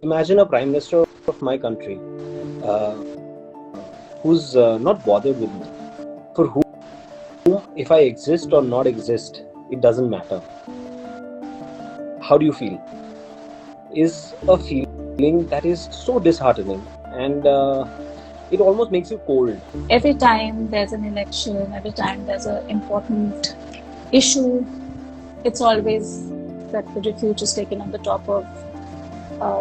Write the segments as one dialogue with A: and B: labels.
A: Imagine a prime minister of my country uh, who's not bothered with me. For whom, if I exist or not exist, it doesn't matter. How do you feel? Is a feeling that is so disheartening, and it almost makes you cold.
B: Every time there's an election, every time there's an important issue, it's always that the refuge is taken on the top of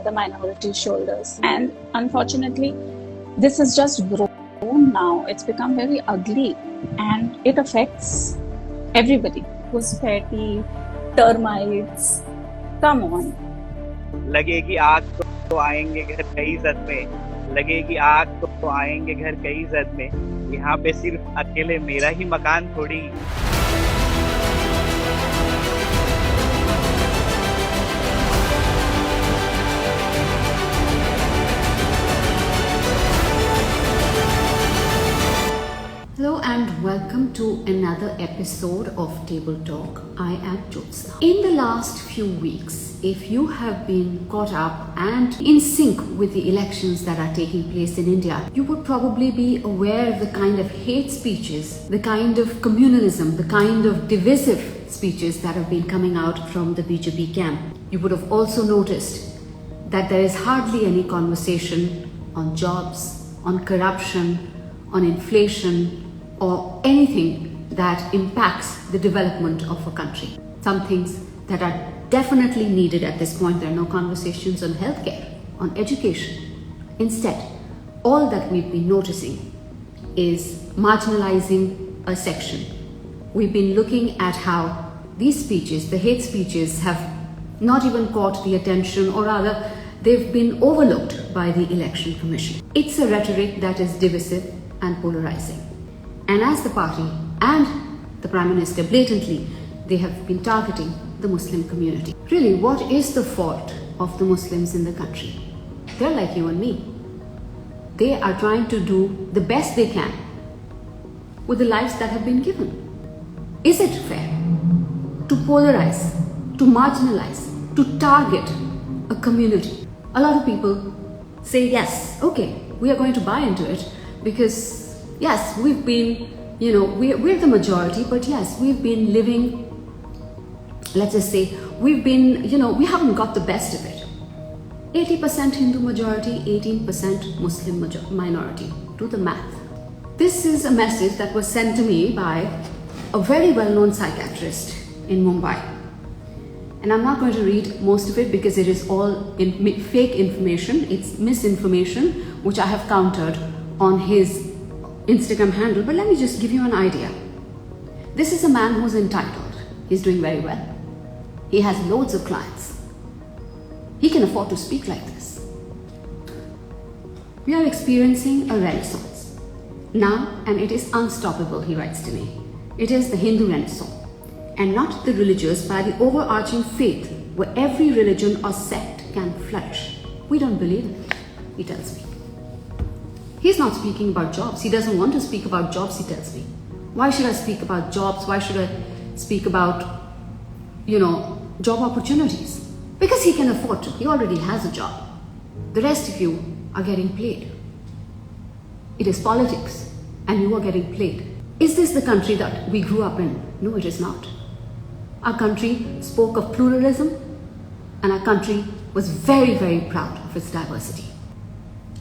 B: the minority shoulders. And unfortunately, this has just grown now. It's become very ugly and it affects everybody. घुसपैठी, termites, come on.
C: लगेगी आग तो आएंगे घर कई इज्जत में, लगेगी आग तो आएंगे घर कई इज्जत में, यहाँ पे सिर्फ अकेले मेरा ही मकान थोड़ी।
D: Hello and welcome to another episode of Table Talk. I am Jyotsna. In the last few weeks, if you have been caught up and in sync with the elections that are taking place in India, you would probably be aware of the kind of hate speeches, the kind of communalism, the kind of divisive speeches that have been coming out from the BJP camp. You would have also noticed that there is hardly any conversation on jobs, on corruption, on inflation, or anything that impacts the development of a country. Some things that are definitely needed at this point. There are no conversations on healthcare, on education. Instead, all that we've been noticing is marginalizing a section. We've been looking at how these speeches, the hate speeches, have not even caught the attention, or rather, they've been overlooked by the Election Commission. It's a rhetoric that is divisive and polarizing. And as the party and the Prime Minister blatantly, they have been targeting the Muslim community. Really, what is the fault of the Muslims in the country? They're like you and me. They are trying to do the best they can with the lives that have been given. Is it fair to polarize, to marginalize, to target a community? A lot of people say, yes, okay, we are going to buy into it because yes, we've been, we're the majority, but yes, we've been living, let's just say, we've been, we haven't got the best of it. 80% Hindu majority, 18% Muslim minority. Do the math. This is a message that was sent to me by a very well-known psychiatrist in Mumbai. And I'm not going to read most of it because it is all fake information. It's misinformation, which I have countered on his Instagram handle, but let me just give you an idea. This is a man who's entitled. He's doing very well. He has loads of clients. He can afford to speak like this. We are experiencing a renaissance now, and it is unstoppable, he writes to me. It is the Hindu Renaissance, and not the religious, by the overarching faith where every religion or sect can flourish. We don't believe in it, he tells me. He's not speaking about jobs. He doesn't want to speak about jobs, he tells me. Why should I speak about jobs? Why should I speak about, job opportunities? Because he can afford to. He already has a job. The rest of you are getting played. It is politics, and you are getting played. Is this the country that we grew up in? No, it is not. Our country spoke of pluralism, and our country was very, very proud of its diversity.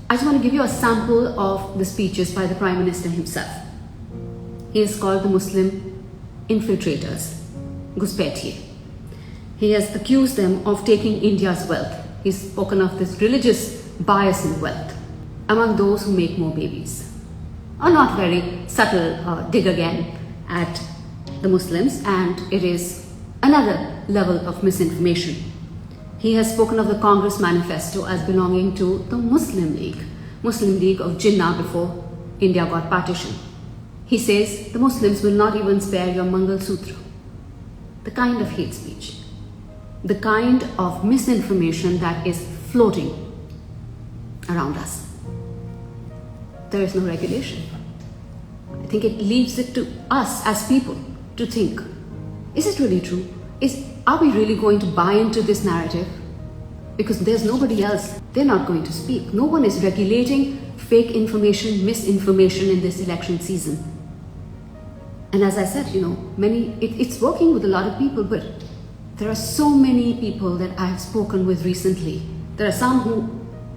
D: I just want to give you a sample of the speeches by the Prime Minister himself. He is called the Muslim infiltrators, Ghuspaitiye. He has accused them of taking India's wealth. He's spoken of this religious bias in wealth among those who make more babies. A not very subtle dig again at the Muslims, and it is another level of misinformation. He has spoken of the Congress manifesto as belonging to the Muslim League of Jinnah before India got partition. He says the Muslims will not even spare your Mangal Sutra. The kind of hate speech, the kind of misinformation that is floating around us. There is no regulation. I think it leaves it to us as people to think, is it really true? Are we really going to buy into this narrative? Because there's nobody else They're not going to speak. No one is regulating fake information, misinformation in this election season. And as I said, it's working with a lot of people, but there are so many people that I have spoken with recently. There are some who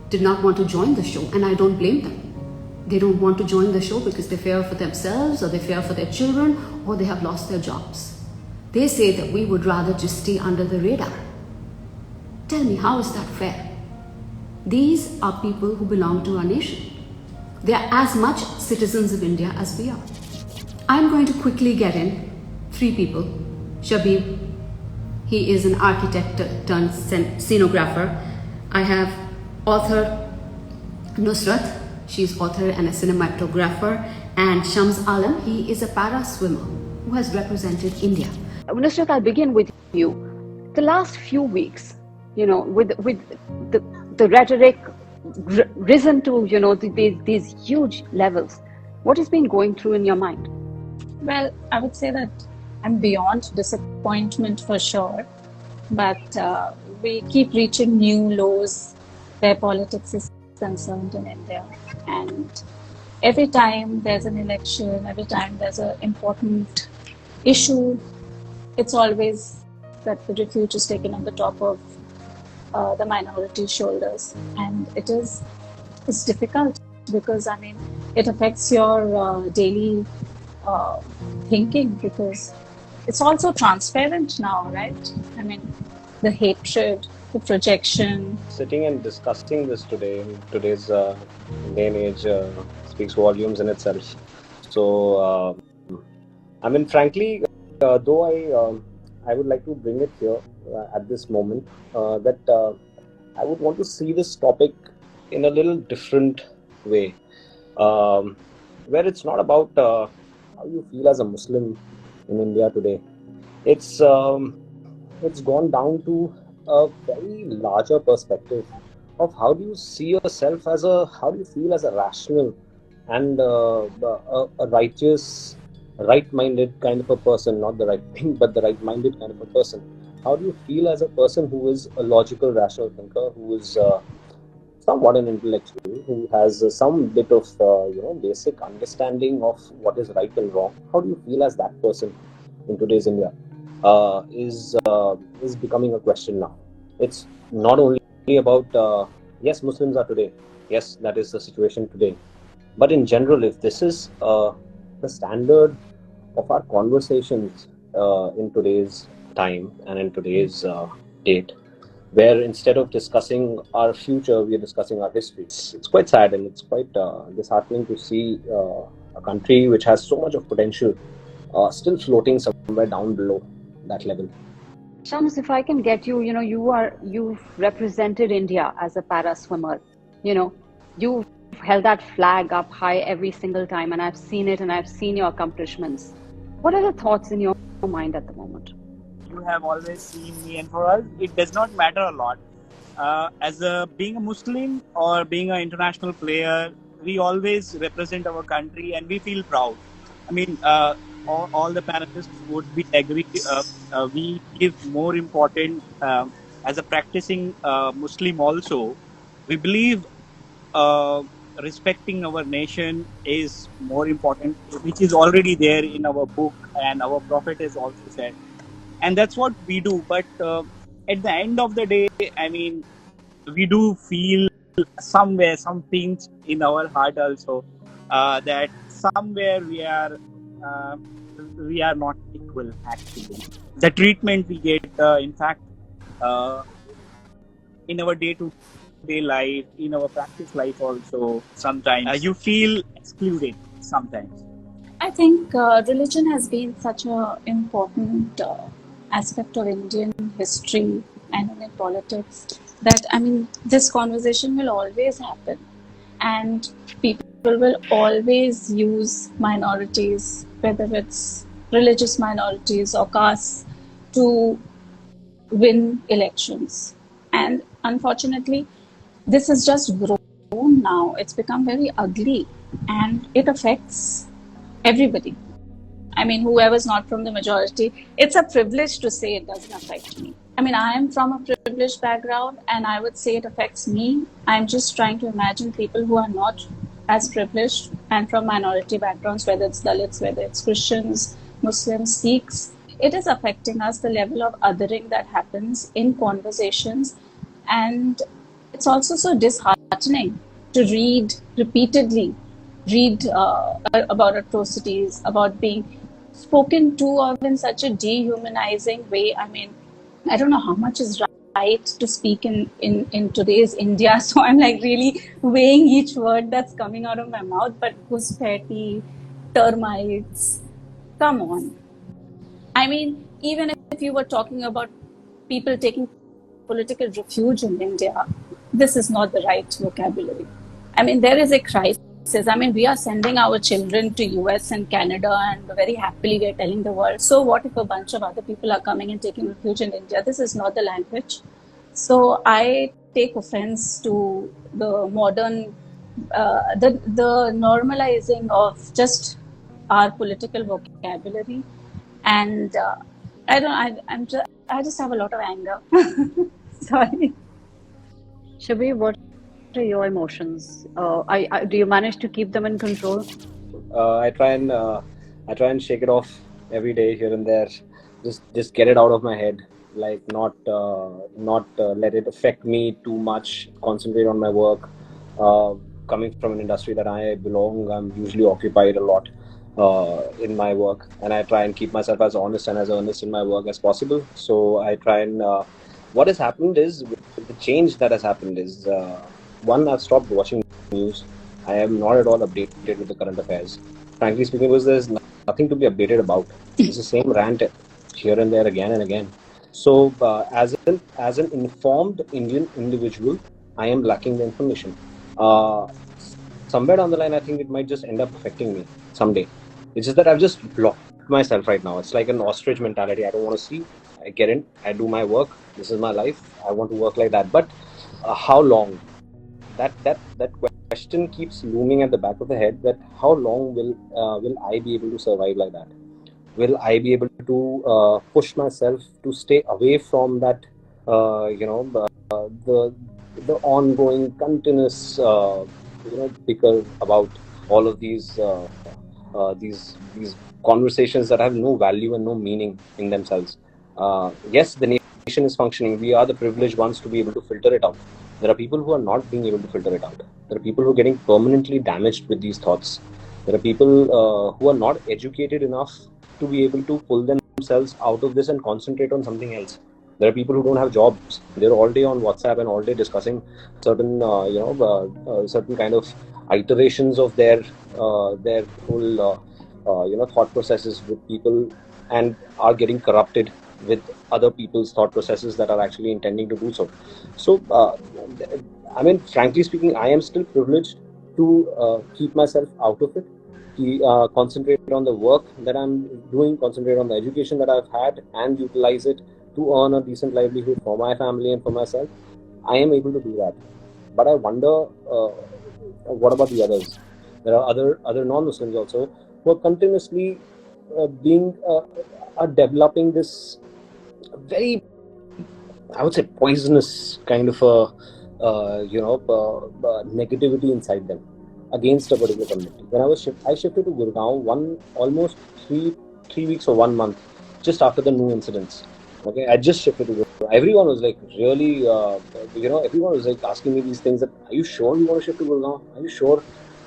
D: did not want to join the show, and I don't blame them. They don't want to join the show because they fear for themselves, or they fear for their children, or they have lost their jobs. They say that we would rather just stay under the radar. Tell me, how is that fair? These are people who belong to our nation. They are as much citizens of India as we are. I'm going to quickly get in 3 people. Shabib, he is an architect turned scenographer. I have author Nusrat, she's author and a cinematographer, and Shams Alam, he is a para swimmer who has represented India.
E: Nusrat, I'll begin with you. The last few weeks, with the rhetoric risen to these huge levels, what has been going through in your mind?
B: Well, I would say that I'm beyond disappointment for sure, but we keep reaching new lows where politics is concerned in India. And every time there's an election, every time there's an important issue, it's always that the refuge is taken on the top of the minority shoulders. And it's difficult because, it affects your daily thinking, because it's also transparent now, right? The hatred, the projection.
A: Sitting and discussing this today, in today's day and age, speaks volumes in itself. So, frankly, though I would like to bring it here at this moment, that I would want to see this topic in a little different way, where it's not about how you feel as a Muslim in India today. It's gone down to a very larger perspective of how do you see yourself how do you feel as a rational and a righteous, right-minded kind of a person, not the right thing, but the right-minded kind of a person. How do you feel as a person who is a logical, rational thinker, who is somewhat an intellectual, who has some bit of basic understanding of what is right and wrong? How do you feel as that person in today's India? Is becoming a question now. It's not only about yes, Muslims are today. Yes, that is the situation today. But in general, if this is the standard of our conversations in today's time and in today's date, where instead of discussing our future, we are discussing our history. It's quite sad, and it's quite disheartening to see a country which has so much of potential still floating somewhere down below that level.
E: Shams, if I can get you, you've represented India as a para swimmer. You've held that flag up high every single time, and I've seen it, and I've seen your accomplishments. What are the thoughts in your mind at the moment?
C: You have always seen me, and for us, it does not matter a lot. Being a Muslim or being an international player, we always represent our country, and we feel proud. All the panelists would be agree. We give more important as a practicing Muslim also. We believe respecting our nation is more important, which is already there in our book, and our Prophet has also said, and that's what we do. But at the end of the day, we do feel somewhere some pinch in our heart also that somewhere we are not equal. Actually, the treatment we get, in fact, in our day-to-day life, in our practice life also, sometimes you feel excluded sometimes.
B: I think religion has been such an important aspect of Indian history and Indian politics that, this conversation will always happen, and people will always use minorities, whether it's religious minorities or castes, to win elections. And unfortunately, this has just grown now. It's become very ugly, and it affects everybody. Whoever's not from the majority, it's a privilege to say it doesn't affect me. I mean, I am from a privileged background, and I would say it affects me. I'm just trying to imagine people who are not as privileged and from minority backgrounds, whether it's Dalits, whether it's Christians, Muslims, Sikhs. It is affecting us, the level of othering that happens in conversations. And it's also so disheartening to read about atrocities, about being spoken to of in such a dehumanizing way. I mean, I don't know how much is right to speak in today's India. So I'm like really weighing each word that's coming out of my mouth. But Ghuspaiti, termites, come on. I mean, even if you were talking about people taking political refuge in India, this is not the right vocabulary. I mean, there is a crisis. I mean, we are sending our children to US and Canada, and very happily we are telling the world, so what if a bunch of other people are coming and taking refuge in India? This is not the language. So I take offense to the modern, the normalizing of just our political vocabulary, and I just have a lot of anger. Sorry.
E: Shabir, what are your emotions? Do you manage to keep them in control?
A: I try and shake it off every day here and there. Just get it out of my head. Like not let it affect me too much. Concentrate on my work. Coming from an industry that I belong, I'm usually occupied a lot in my work, and I try and keep myself as honest and as earnest in my work as possible. So I try and what has happened is, the change that has happened is, one, I've stopped watching news. I am not at all updated with the current affairs. Frankly speaking, because there's nothing to be updated about. It's the same rant here and there again and again. So as an informed Indian individual, I am lacking the information. Somewhere down the line, I think it might just end up affecting me someday. It's just that I've just blocked myself right now. It's like an ostrich mentality. I don't want to see. I get in, I do my work. This is my life. I want to work like that. But how long? That question keeps looming at the back of the head. That how long will I be able to survive like that? Will I be able to push myself to stay away from that? The ongoing, continuous, bicker about all of these conversations that have no value and no meaning in themselves. Yes, the nation is functioning. We are the privileged ones to be able to filter it out. There are people who are not being able to filter it out. There are people who are getting permanently damaged with these thoughts. There are people who are not educated enough to be able to pull themselves out of this and concentrate on something else. There are people who don't have jobs. They're all day on WhatsApp and all day discussing certain, certain kind of iterations of their whole, thought processes with people, and are getting corrupted with other people's thought processes that are actually intending to do so. So, I mean, frankly speaking, I am still privileged to keep myself out of it, concentrate on the work that I'm doing, concentrate on the education that I've had, and utilize it to earn a decent livelihood for my family and for myself. I am able to do that. But I wonder, what about the others? There are other non-Muslims also who are continuously are developing this very, I would say, poisonous kind of negativity inside them against a particular community. When I shifted to Gurgaon almost three weeks or 1 month just after the new incidents. Okay, I just shifted to Gurgaon. Everyone was like really, everyone was like asking me these things. That, are you sure you want to shift to Gurgaon? Are you sure?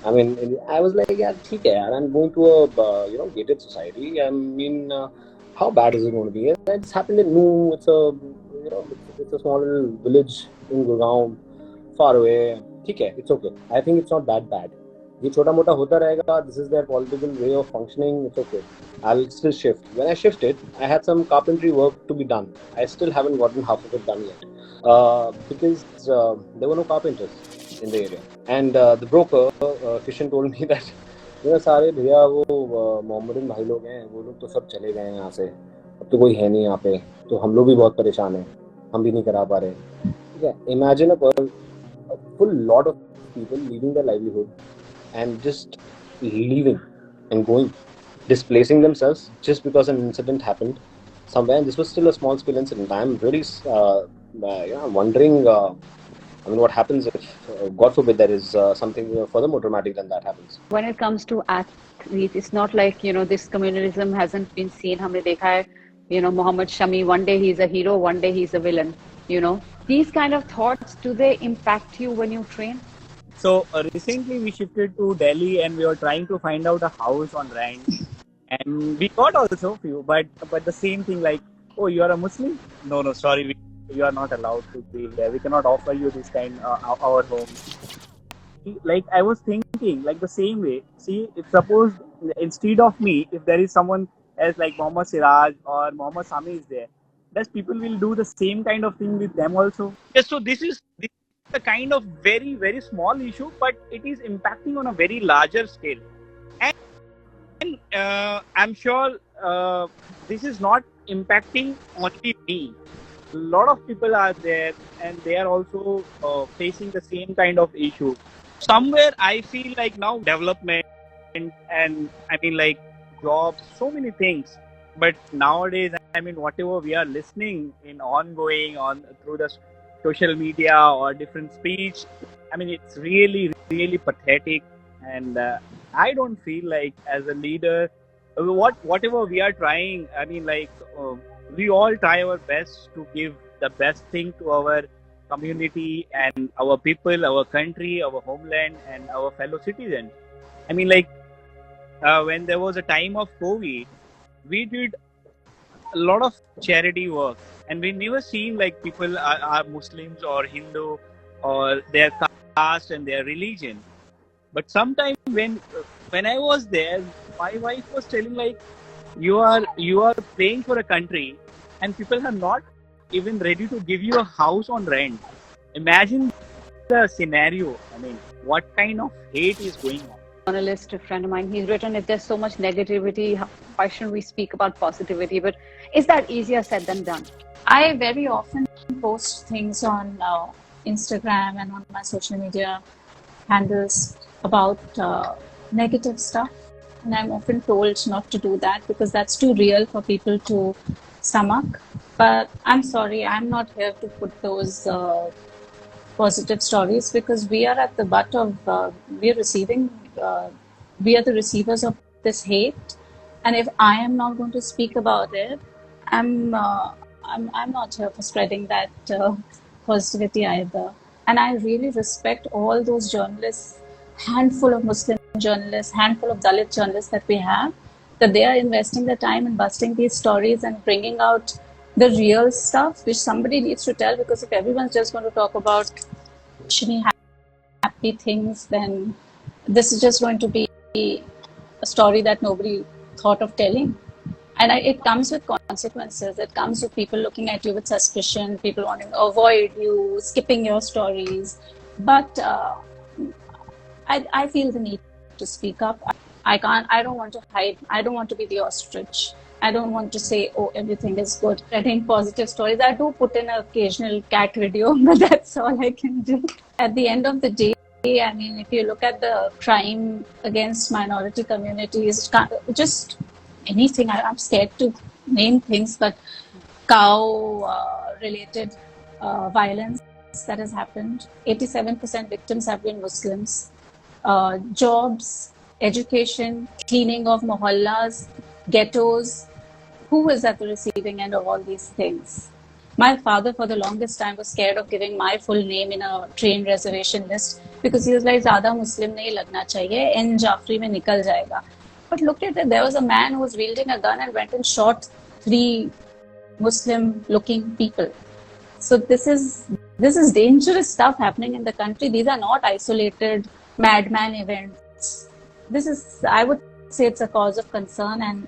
A: I mean, I was like, yeah, theek hai, yaar. I'm going to a gated society. I mean, how bad is it going to be? And it's happened in Noo. It's a small little village in Gurgaon, far away. Theek hai, it's okay. I think it's not that bad. ये छोटा मोटा होता रहेगा. This is their political way of functioning. It's okay. I'll still shift. When I shifted, I had some carpentry work to be done. I still haven't gotten half of it done yet because there were no carpenters in the area. And the broker, Kishan, told me that सारे भैया वो Mohammedan भाई लोग हैं, वो लोग तो सब चले गए हैं यहाँ से, अब तो कोई है नहीं यहाँ पे, तो हम लोग भी बहुत परेशान हैं, हम भी नहीं करा पा रहे. Imagine a full lot of people leaving their livelihood and just leaving and going, displacing themselves just because an incident happened somewhere, and this was still a small scale incident. I'm really wondering. What happens if, God forbid, there is something furthermore dramatic than that happens?
E: When it comes to athletes, it's not like, this communalism hasn't been seen. हमने देखा है, Mohammad Shami, one day he's a hero, one day he's a villain, These kind of thoughts, do they impact you when you train?
C: So recently we shifted to Delhi and we were trying to find out a house on rent. And we got also few, but the same thing like, oh, you are a Muslim? No, sorry, you are not allowed to be there. We cannot offer you this kind our home. Like I was thinking, like the same way. See, if suppose instead of me, if there is someone else like Mohammad Siraj or Mohammad Sami is there, does people will do the same kind of thing with them also? Yes. So this is a kind of very, very small issue, but it is impacting on a very larger scale. And I'm sure this is not impacting only me. A lot of people are there and they are also facing the same kind of issue. Somewhere I feel like now development and like jobs, so many things. But nowadays, whatever we are listening in ongoing through the social media or different speech, it's really, really pathetic. And I don't feel like as a leader, whatever we are trying, we all try our best to give the best thing to our community and our people, our country, our homeland, and our fellow citizens. When there was a time of COVID, we did a lot of charity work, and we never seen like people are Muslims or Hindu or their caste and their religion. But sometimes when I was there, my wife was telling like, you are praying for a country, and people are not even ready to give you a house on rent. Imagine the scenario. What kind of hate is going on?
E: Journalist, a friend of mine, he's written, if there's so much negativity, why shouldn't we speak about positivity? But is that easier said than done?
B: I very often post things on Instagram and on my social media handles about negative stuff, and I'm often told not to do that because that's too real for people to stomach. But I'm sorry, I'm not here to put those positive stories, because we are at the butt of we are the receivers of this hate, and if I am not going to speak about it, I'm not here for spreading that positivity either. And I really respect all those journalists, handful of Muslim journalists, handful of Dalit journalists that we have, that they are investing their time in busting these stories and bringing out the real stuff which somebody needs to tell. Because if everyone's just going to talk about shiny, happy things, then this is just going to be a story that nobody thought of telling. And it comes with consequences. It comes with people looking at you with suspicion, people wanting to avoid you, skipping your stories. But I feel the need to speak up. I don't want to hide. I don't want to be the ostrich. I don't want to say, oh, everything is good. Spreading positive stories. I do put in an occasional cat video, but that's all I can do. At the end of the day, if you look at the crime against minority communities, just anything, I'm scared to name things, but cow-related violence that has happened. 87% victims have been Muslims. Jobs, education, cleaning of mohallas, ghettos. Who is at the receiving end of all these things? My father, for the longest time, was scared of giving my full name in a train reservation list because he was like, "Zyada Muslim nahi lagna chahiye, N Jafri mein nikal jayega." But look at it, there was a man who was wielding a gun and went and shot 3 Muslim-looking people. So this is dangerous stuff happening in the country. These are not isolated madman events. I would say it's a cause of concern, and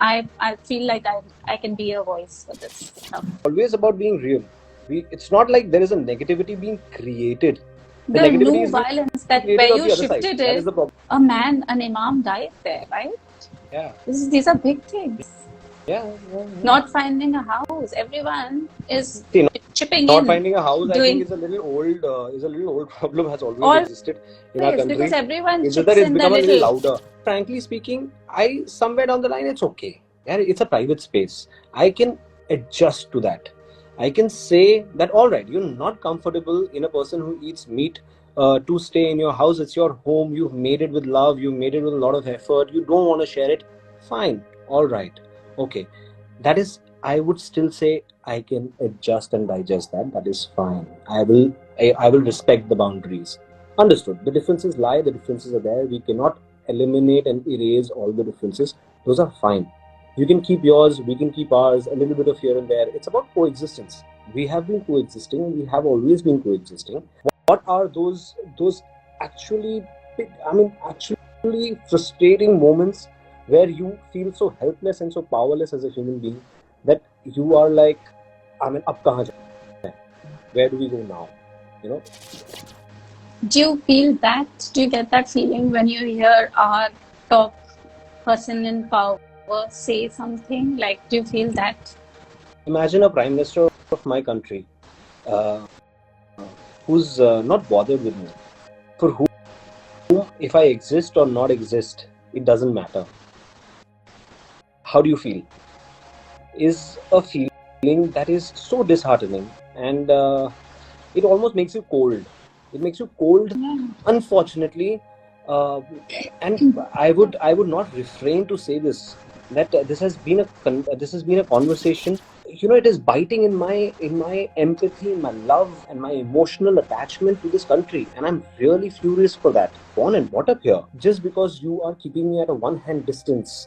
B: I feel like I can be a voice for this stuff.
A: Always about being real. It's not like there is a negativity being created.
B: The new violence that where you shifted it, an imam died there, right?
A: Yeah.
B: These are big things.
A: Yeah.
B: Not finding a house. Everyone is chipping in.
A: Not finding a house, I think, is a little old problem, has always existed in our country.
B: Because everyone
A: it's
B: chips
A: that it's
B: in
A: become
B: the
A: a
B: little.
A: little louder. Frankly speaking, somewhere down the line, it's okay. it's a private space. I can adjust to that. I can say that, all right, you're not comfortable in a person who eats meat to stay in your house. It's your home. You've made it with love. You've made it with a lot of effort. You don't want to share it. Fine. All right. Okay. That is, I would still say I can adjust and digest that. That is fine. I will respect the boundaries. Understood. The differences lie. The differences are there. We cannot eliminate and erase all the differences. Those are fine. You can keep yours, we can keep ours, a little bit of here and there. It's about coexistence. We have been coexisting, we have always been coexisting. What are those actually, actually frustrating moments where you feel so helpless and so powerless as a human being that you are like, ab kahan jaye? Where do we go now? You know?
B: Do you feel that? Do you get that feeling when you hear our top person in power say something? Like, do you feel that?
A: Imagine a prime minister of my country who's not bothered with me. For whom, if I exist or not exist, it doesn't matter. How do you feel? Is a feeling that is so disheartening, and it almost makes you cold. It makes you cold, unfortunately. And I would not refrain to say this, that this has been a conversation. It is biting in my empathy, my love, and my emotional attachment to this country, and I'm really furious for that. Born and brought up here, just because you are keeping me at a one-hand distance,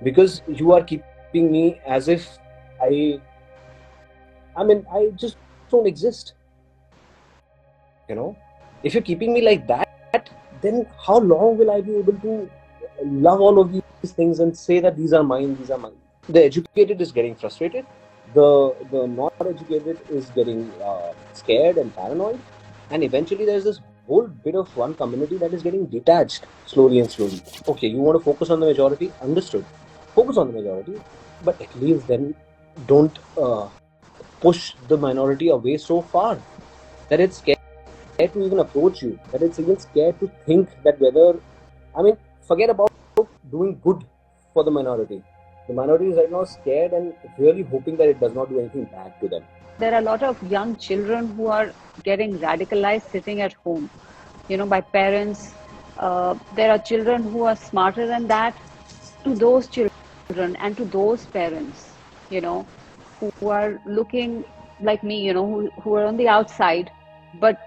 A: because you are keeping me as if I just don't exist. If you're keeping me like that, then how long will I be able to love all of these things and say that these are mine? The educated is getting frustrated. The not educated is getting scared and paranoid. And eventually there's this whole bit of one community that is getting detached slowly and slowly. Okay, you want to focus on the majority? Understood. Focus on the majority. But at least then don't push the minority away so far that it's scared to even approach you, that it's even scared to think that whether, forget about doing good for the minority. The minority is right now scared and really hoping that it does not do anything bad to them.
E: There are a lot of young children who are getting radicalized sitting at home, by parents. There are children who are smarter than that. To those children and to those parents, who are looking like me, who are on the outside, but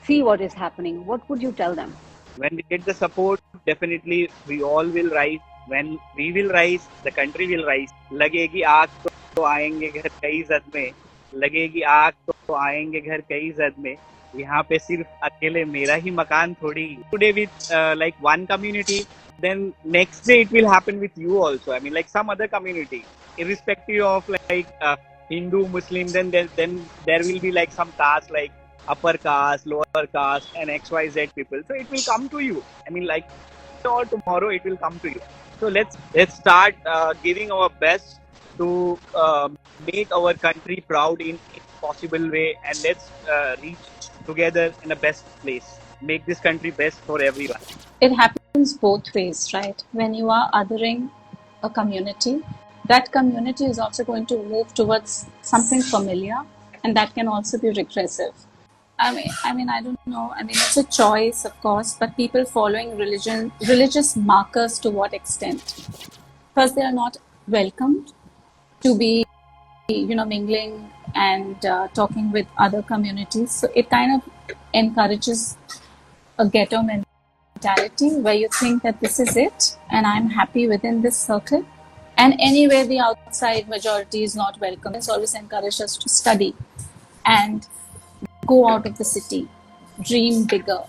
E: see what is happening, what would you tell them?
C: When we get the support, definitely we all will rise. When we will rise, the country will rise. लगेगी आग तो आएंगे घर कई जद में, लगेगी आग तो आएंगे घर कई जद में, यहाँ पे सिर्फ अकेले मेरा ही मकान थोड़ी. Today with like one community, then next day it will happen with you also. Like some other community, irrespective of like Hindu, Muslim, then there will be like some caste like upper caste, lower caste, and XYZ people. So it will come to you. Like or tomorrow it will come to you. So let's start giving our best to make our country proud in possible way, and let's reach together in the best place. Make this country best for everyone.
B: It happens both ways, right? When you are othering a community, that community is also going to move towards something familiar, and that can also be regressive. I don't know. It's a choice, of course, but people following religious markers to what extent? Because they are not welcomed to be, mingling and talking with other communities. So it kind of encourages a ghetto mentality where you think that this is it and I'm happy within this circle. And anywhere the outside majority is not welcome, it's always encouraged us to study and go out of the city, dream bigger.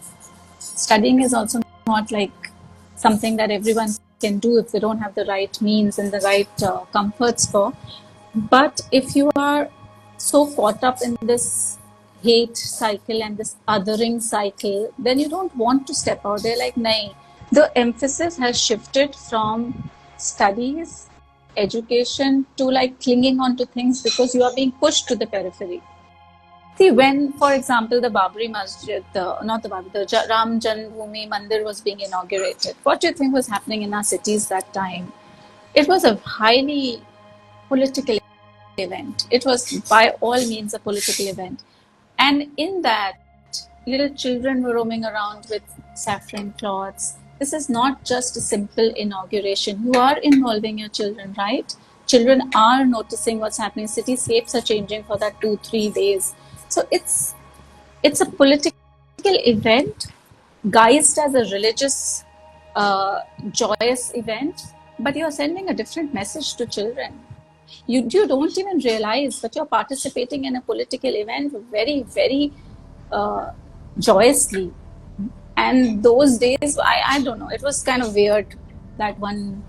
B: Studying is also not like something that everyone can do if they don't have the right means and the right comforts for. But if you are so caught up in this hate cycle and this othering cycle, then you don't want to step out there like, nahi. The emphasis has shifted from studies, education to like clinging on to things because you are being pushed to the periphery. See, when, for example, the Babri Masjid, the Ram Janmabhoomi Mandir was being inaugurated, what do you think was happening in our cities that time? It was a highly political event. It was by all means a political event. And in that, little children were roaming around with saffron cloths. This is not just a simple inauguration. You are involving your children, right? Children are noticing what's happening. Cityscapes are changing for that 2-3 days. So it's a political event guised as a religious, joyous event, but you're sending a different message to children. You don't even realize that you're participating in a political event very, very joyously. And those days, I don't know, it was kind of weird, that 1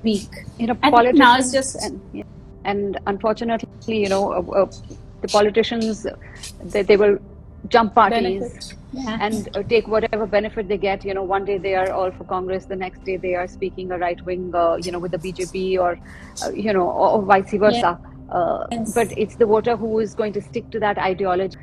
B: week.
E: You know,
B: I think now it's
E: politicians
B: just
E: and unfortunately, the politicians, they will jump parties
B: benefit. Yeah.
E: and take whatever benefit they get. One day they are all for Congress, the next day they are speaking a right wing, with the BJP, or or vice versa.
B: Yes.
E: But it's the voter who is going to stick to that ideology.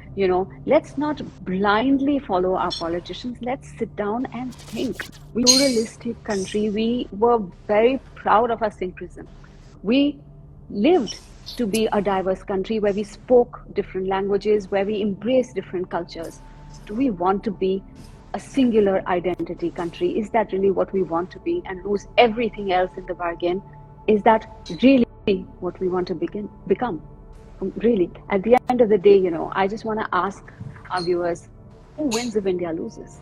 E: Let's not blindly follow our politicians. Let's sit down and think. We're a pluralistic country. We were very proud of our syncretism. We lived to be a diverse country where we spoke different languages, where we embraced different cultures. Do we want to be a singular identity country? Is that really what we want to be, and lose everything else in the bargain? Is that really what we want to become? Really, at the end of the day, I just want to ask our viewers, who wins if India loses?